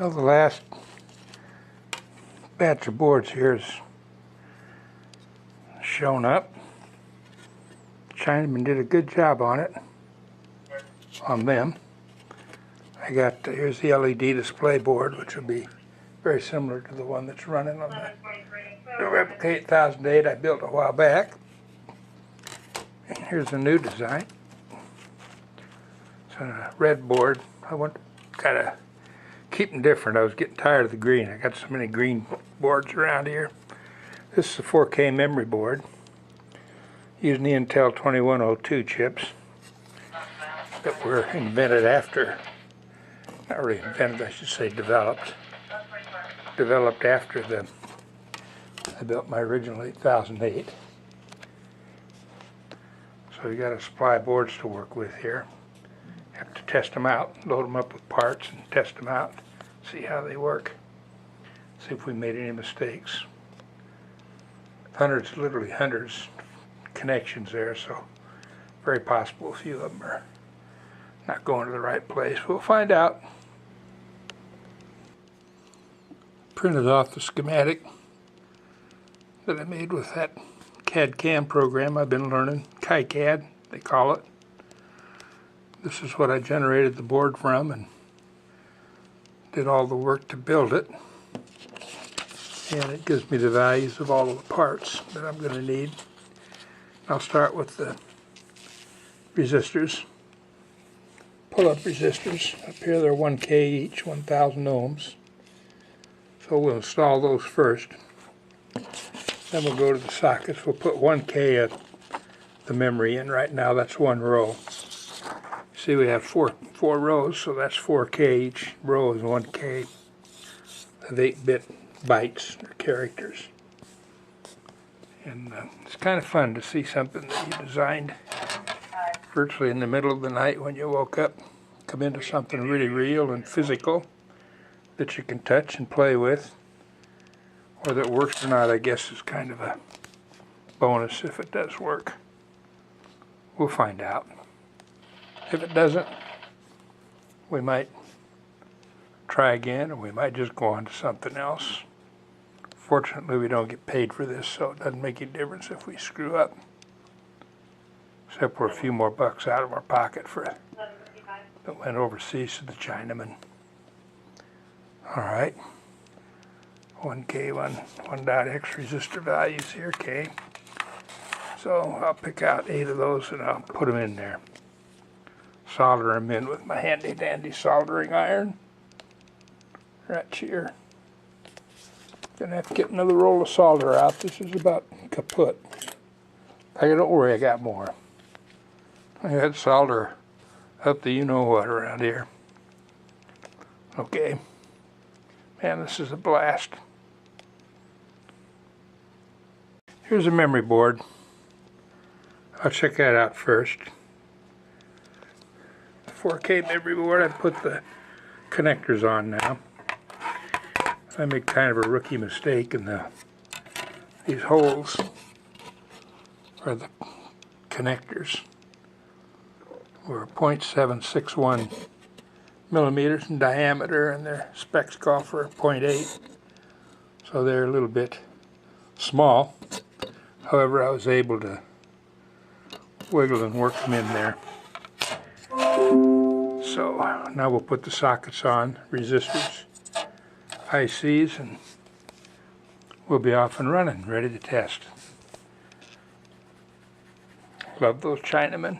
Well, the last batch of boards here has shown up. Chinaman did a good job on it, on them. I got, here's the LED display board, which will be very similar to the one that's running on the replica 8008 I built a while back. And here's a new design. It's a red board. I want to kind of keep them different. I was getting tired of the green. I got so many green boards around here. This is a 4K memory board using the Intel 2102 chips that were invented after, not really invented, I should say developed after I built my original 8008. So you got a supply of boards to work with here. Have to test them out, load them up with parts and test them out, see how they work, see if we made any mistakes. Hundreds, literally hundreds connections there, so very possible a few of them are not going to the right place. We'll find out. Printed off the schematic that I made with that CAD-CAM program I've been learning, KiCad they call it. This is what I generated the board from and did all the work to build it. And it gives me the values of all of the parts that I'm going to need. I'll start with the resistors. Pull-up resistors. Up here they're 1K each, 1,000 ohms. So we'll install those first. Then we'll go to the sockets. We'll put 1K of the memory in right now. That's one row. See, we have four rows, so that's 4K. Each row is 1K of 8-bit bytes or characters. And it's kind of fun to see something that you designed virtually in the middle of the night when you woke up, come into something really real and physical that you can touch and play with. Whether it works or not, I guess, is kind of a bonus if it does work. We'll find out. If it doesn't, we might try again, or we might just go on to something else. Fortunately, we don't get paid for this, so it doesn't make any difference if we screw up. Except for a few more bucks out of our pocket for it that went overseas to the Chinaman. All right. 1K, 1.x resistor values here, K. So I'll pick out 8 of those and I'll put them in there. Solder them in with my handy dandy soldering iron. Right here. Gonna have to get another roll of solder out. This is about kaput. Don't worry, I got more. I had solder up to you-know-what around here. Okay. Man, this is a blast. Here's a memory board. I'll check that out first. The 4K memory board, I put the connectors on now. I made kind of a rookie mistake in these holes are the connectors. Were 0.761 millimeters in diameter, and their specs call for 0.8, so they're a little bit small. However, I was able to wiggle and work them in there. So now we'll put the sockets on, resistors, ICs, and we'll be off and running, ready to test. Love those Chinamen.